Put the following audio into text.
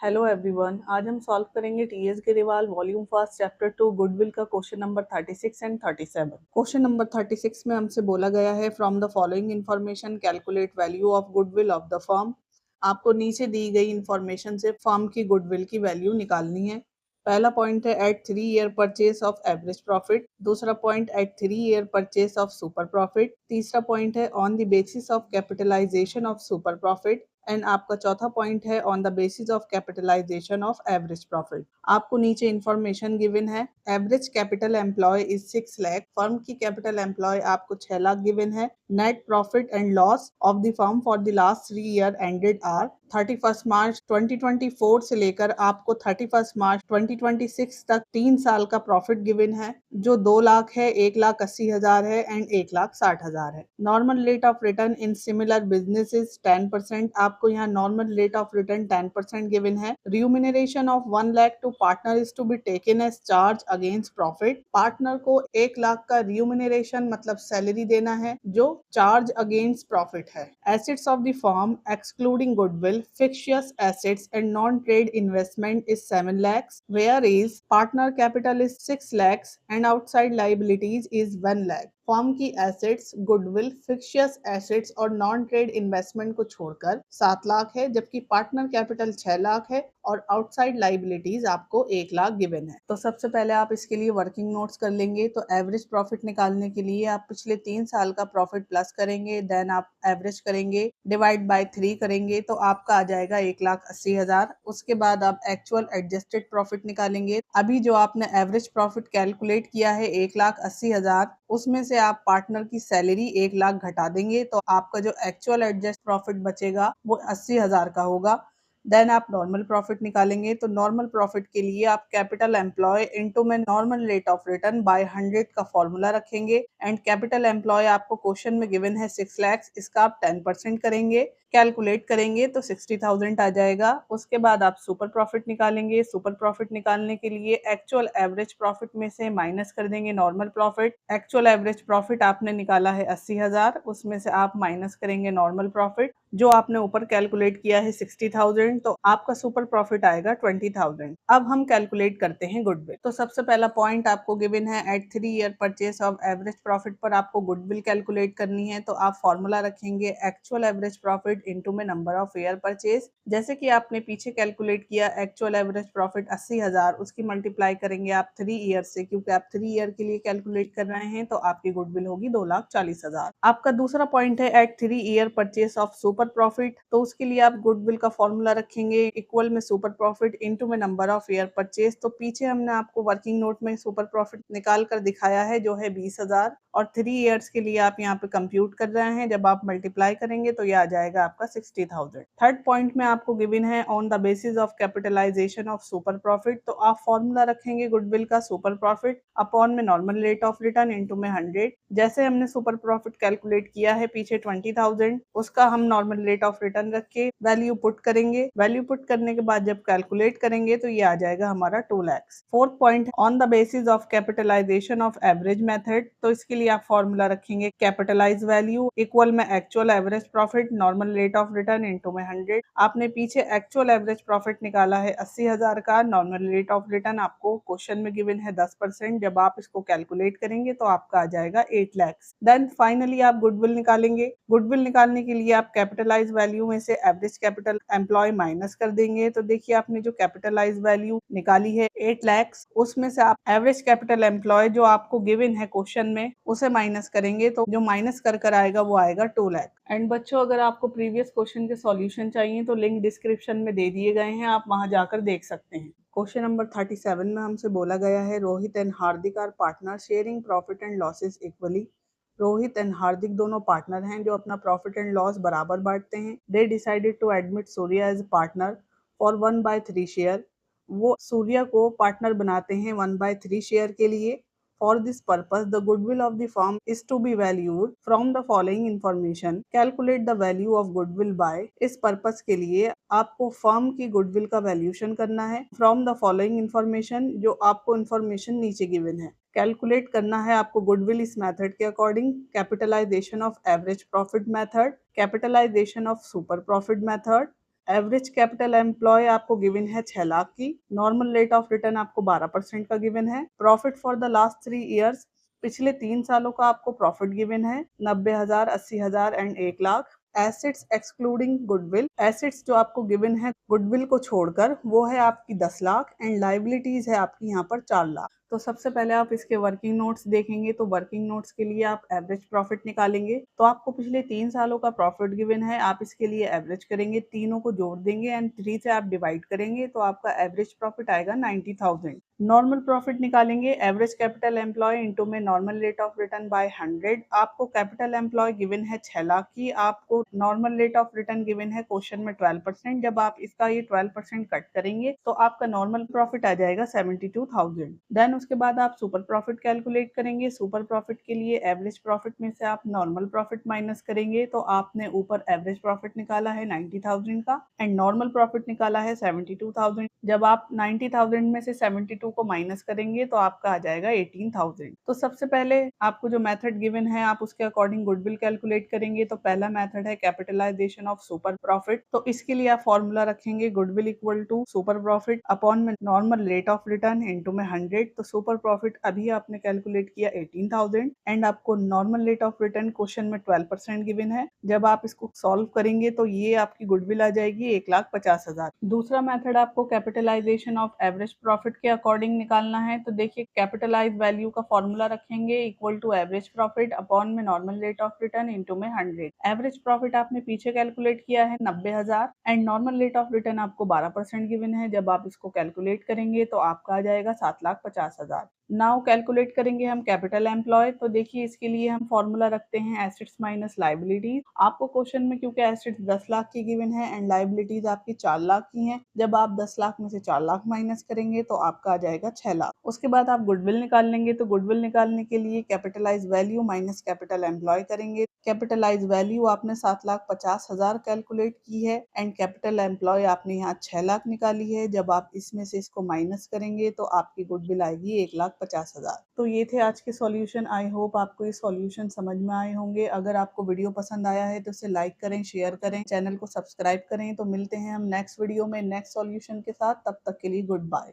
Hello everyone, आज हम solve करेंगे TS Grewal volume first chapter 2 goodwill का question number 36 and 37। Question number 36 में हमसे बोला गया है from the following information calculate value of goodwill of the firm. आपको नीचे दी गई इन्फॉर्मेशन से फर्म की गुडविल की वैल्यू निकालनी है। पहला पॉइंट है at 3 year purchase of average profit, दूसरा point at 3 year purchase of super profit, तीसरा पॉइंट है on the basis of capitalisation of super profit and आपका चौथा पॉइंट है on the basis of capitalisation of average profit. आपको नीचे information given है। Average capital employ is 6 lakh, firm की capital employ आपको 6 लाख गिवन है। Net profit and loss of the firm for the last 3 year ended are 31 March 2024 से लेकर आपको 31 मार्च 2026 तक 3 साल का प्रॉफिट गिवन है, जो 2 लाख है, 1,80,000 है एंड 1,60,000 है। Normal rate of return in similar business is 10%। आपको यहाँ normal rate of return 10% given है। Remuneration of 1 lakh to partner is to be taken as charge against profit. Partner को 1 लाख का रियूमिनरेशन मतलब सैलरी देना है, जो चार्ज अगेंस्ट प्रॉफिट है। Assets of the firm excluding goodwill, fixed assets and non-trade investment is 7 lakhs, whereas partner capital is 6 lakhs and outside liabilities is 1 lakh. Firm की assets, goodwill, fictitious assets और non trade investment को छोड़कर 7 लाख है, जबकि partner capital 6 lakh है और outside liabilities आपको 1 lakh given है। तो सबसे पहले आप इसके लिए वर्किंग नोट्स कर लेंगे। तो एवरेज प्रॉफिट निकालने के लिए आप पिछले 3 साल का प्रॉफिट प्लस करेंगे, देन आप एवरेज करेंगे, डिवाइड बाय 3 करेंगे तो आपका आ जाएगा 1,80,000। उसके बाद आप एक्चुअल एडजस्टेड प्रॉफिट निकालेंगे। अभी जो आपने एवरेज प्रॉफिट कैलकुलेट किया है 1,80,000, उसमें से आप पार्टनर की सैलरी 1 लाख घटा देंगे तो आपका जो एक्चुअल एडजस्ट प्रॉफिट बचेगा वो 80,000 का होगा। देन आप नॉर्मल प्रॉफिट निकालेंगे। तो नॉर्मल प्रॉफिट के लिए आप कैपिटल एम्प्लॉय इनटू में normal rate of return by 100 का फॉर्मूला रखेंगे एंड कैपिटल एम्प्लॉय आपको क्वेश्चन में गिवन है 6 लाख, इसका आप 10% करेंगे, कैलकुलेट करेंगे तो 60,000 आ जाएगा। उसके बाद आप सुपर प्रॉफिट निकालेंगे। सुपर प्रॉफिट निकालने के लिए एक्चुअल एवरेज प्रॉफिट में से माइनस कर देंगे normal profit. Actual average profit आपने निकाला है 80,000, उसमें से आप माइनस करेंगे नॉर्मल प्रॉफिट जो आपने ऊपर कैलकुलेट किया है 60,000, तो आपका सुपर प्रॉफिट आएगा 20,000। अब हम कैलकुलेट करते हैं गुडविल। तो सबसे पहला पॉइंट आपको गिवन है at 3 year purchase of average profit पर आपको गुडविल कैलकुलेट करनी है। तो आप फॉर्मूला रखेंगे एक्चुअल एवरेज प्रॉफिट इनटू में नंबर ऑफ ईयर परचेज। जैसे कि आपने पीछे कैलकुलेट किया एक्चुअल एवरेज प्रॉफिट 80,000, उसकी मल्टीप्लाई करेंगे आप 3 ईयर से, क्योंकि आप 3 ईयर के लिए कैलकुलेट कर रहे हैं, तो आपकी गुडविल होगी 2,40,000। आपका दूसरा पॉइंट है at 3 year purchase of super profit. तो उसके लिए आप गुडविल का फॉर्मूला रखेंगे इक्वल में सुपर प्रॉफिट इनटू में नंबर ऑफ ईयर परचेस। तो पीछे हमने आपको वर्किंग नोट में सुपर प्रॉफिट निकाल कर दिखाया है जो है 20,000, और 3 ईयर्स के लिए आप यहाँ पे कंप्यूट कर रहे हैं। जब आप मल्टीप्लाई करेंगे तो ये आ जाएगा आपका 60,000। थर्ड पॉइंट में आपको गिवन है on the basis of capitalisation of super profit. तो आप फॉर्मूला रखेंगे गुडविल का सुपर प्रॉफिट अपॉन में normal rate of return into में 100। जैसे हमने सुपर प्रॉफिट कैलकुलेट किया है पीछे 20,000, उसका हम नॉर्मल रेट ऑफ रिटर्न रख के वैल्यू पुट करेंगे। वैल्यू पुट करने के बाद जब कैलकुलेट करेंगे तो ये आ जाएगा हमारा 2 lakh. Fourth point on the basis of capitalisation of average method. तो इसके लिए आप फॉर्मूला रखेंगे कैपिटलाइज वैल्यू इक्वल में actual average profit normal rate of return into में 100। आपने पीछे एक्चुअल एवरेज प्रॉफिट निकाला है 80,000 का, नॉर्मल रेट ऑफ रिटर्न आपको क्वेश्चन में गिवन है 10%। जब आप इसको कैलकुलेट करेंगे तो आपका आ जाएगा 8 लाख। देन फाइनली आप गुडविल निकालेंगे। गुडविल निकालने के लिए आप कैपिटलाइज वैल्यू में से एवरेज कैपिटल एम्प्लॉय माइनस कर देंगे। तो देखिए आपने जो कैपिटलाइज वैल्यू निकाली है 8 लाख, उसमें से आप एवरेज कैपिटल एम्प्लॉय जो आपको गिवन है क्वेश्चन में उसे माइनस करेंगे, तो जो माइनस कर आएगा वो आएगा 2 लाख। एंड बच्चों, अगर आपको प्रीवियस क्वेश्चन के सॉल्यूशन चाहिए तो लिंक डिस्क्रिप्शन में दे दिए गए हैं, आप वहां जाकर देख सकते हैं। क्वेश्चन नंबर 37 में हमसे बोला गया है Rohit and Hardik are partner sharing profit and losses equally. Rohit and Hardik दोनों पार्टनर हैं जो अपना प्रॉफिट एंड लॉस बराबर बांटते हैं। They decided to admit Surya as partner for 1/3 share. वो सूर्या को पार्टनर बनाते हैं 1/3 शेयर के लिए। For this purpose, the goodwill of the firm is to be valued from the following information. Calculate the value of goodwill by। इस purpose के लिए आपको फर्म की गुडविल का वैल्यूएशन करना है फ्रॉम द फॉलोइंग इन्फॉर्मेशन, जो आपको इन्फॉर्मेशन नीचे गिवन है। कैलकुलेट करना है आपको गुडविल इस मेथड के according: capitalization of average profit method, capitalization of super profit method, average capital employ आपको गिवन है 6 लाख की। नॉर्मल रेट ऑफ रिटर्न आपको 12% का गिवन है। Profit for the last 3 years, पिछले 3 सालों का आपको प्रॉफिट गिवन है 90,000, 80,000 and 1 lakh. Assets excluding goodwill, assets जो आपको गिवन है गुडविल को छोड़कर, वो है आपकी 10 लाख एंड लाइबिलिटीज है आपकी यहाँ पर 4 लाख। तो सबसे पहले आप इसके वर्किंग नोट्स देखेंगे तो वर्किंग नोट्स के लिए आप एवरेज प्रॉफिट निकालेंगे। तो आपको पिछले 3 सालों का प्रॉफिट गिवन है, आप इसके लिए एवरेज करेंगे, तीनों को जोड़ देंगे एंड 3 से आप डिवाइड करेंगे तो आपका एवरेज प्रॉफिट आएगा 90,000। नॉर्मल प्रॉफिट निकालेंगे, एवरेज कैपिटल एम्प्लॉय इनटू में normal rate of return by 100। आपको कैपिटल एम्प्लॉय गिवन है 6 लाख की, आपको normal rate of return given है क्वेश्चन में 12%। जब आप इसका ये 12% कट करेंगे तो आपका नॉर्मल प्रॉफिट आ जाएगा 72,000। देन उसके बाद आप सुपर प्रॉफिट कैलकुलेट करेंगे। सुपर प्रॉफिट के लिए एवरेज प्रॉफिट में से आप नॉर्मल प्रॉफिट माइनस करेंगे तो आपने ऊपर एवरेज प्रॉफिट निकाला है 90,000 का एंड नॉर्मल प्रॉफिट निकाला है 72,000। जब आप 90,000 में से 72 को माइनस करेंगे तो आपका आ जाएगा 18,000। तो सबसे पहले आपको जो मेथड गिवन है आप उसके अकॉर्डिंग गुडविल कैलकुलेट करेंगे। तो पहला मेथड है कैपिटलाइजेशन ऑफ सुपर प्रॉफिट। तो इसके लिए आप फॉर्मूला रखेंगे goodwill equal to super profit upon में normal rate of return into में 100। तो सुपर प्रॉफिट अभी आपने कैलकुलेट किया 18,000 एंड आपको normal rate of return question में 12% गिवन है। जब आप इसको सॉल्व करेंगे तो ये आपकी गुडविल आ जाएगी 1,50,000। दूसरा मेथड आपको कैपिटलाइजेशन ऑफ एवरेज प्रॉफिट के अकॉर्डिंग निकालना है। तो देखिए कैपिटलाइज वैल्यू का फॉर्मूला रखेंगे equal to average profit upon में normal rate of return into में 100। एवरेज प्रॉफिट आपने पीछे कैलकुलेट किया है 90,000 and normal rate of return आपको 12% गिवन है। जब आप इसको कैलकुलेट करेंगे तो आपका आ जाएगा 7,50,000। नाउ कैलकुलेट करेंगे हम कैपिटल एम्प्लॉय। तो देखिए इसके लिए हम फॉर्मूला रखते हैं एसेट्स माइनस लाइबिलिटीज। आपको क्वेश्चन में क्योंकि एसेट्स 10 लाख की गिवन है एंड लाइबिलिटीज आपकी 4 लाख की हैं, जब आप 10 लाख में से 4 लाख माइनस करेंगे तो आपका आ जाएगा 6 लाख। उसके बाद आप गुडविल निकाल लेंगे। तो गुडविल निकालने के लिए capitalize value minus capital employ करेंगे। कैपिटलाइज वैल्यू आपने 7,50,000 कैलकुलेट की है एंड कैपिटल एम्प्लॉय आपने यहाँ 6 लाख निकाली है। जब आप इसमें से इसको माइनस करेंगे तो आपकी गुडविल आएगी 1,50,000। तो ये थे आज के सॉल्यूशन। आई होप आपको ये सॉल्यूशन समझ में आए होंगे। अगर आपको वीडियो पसंद आया है तो इसे लाइक करें, शेयर करें, चैनल को सब्सक्राइब करें। तो मिलते हैं हम नेक्स्ट वीडियो में नेक्स्ट सॉल्यूशन के साथ। तब तक के लिए गुड बाय।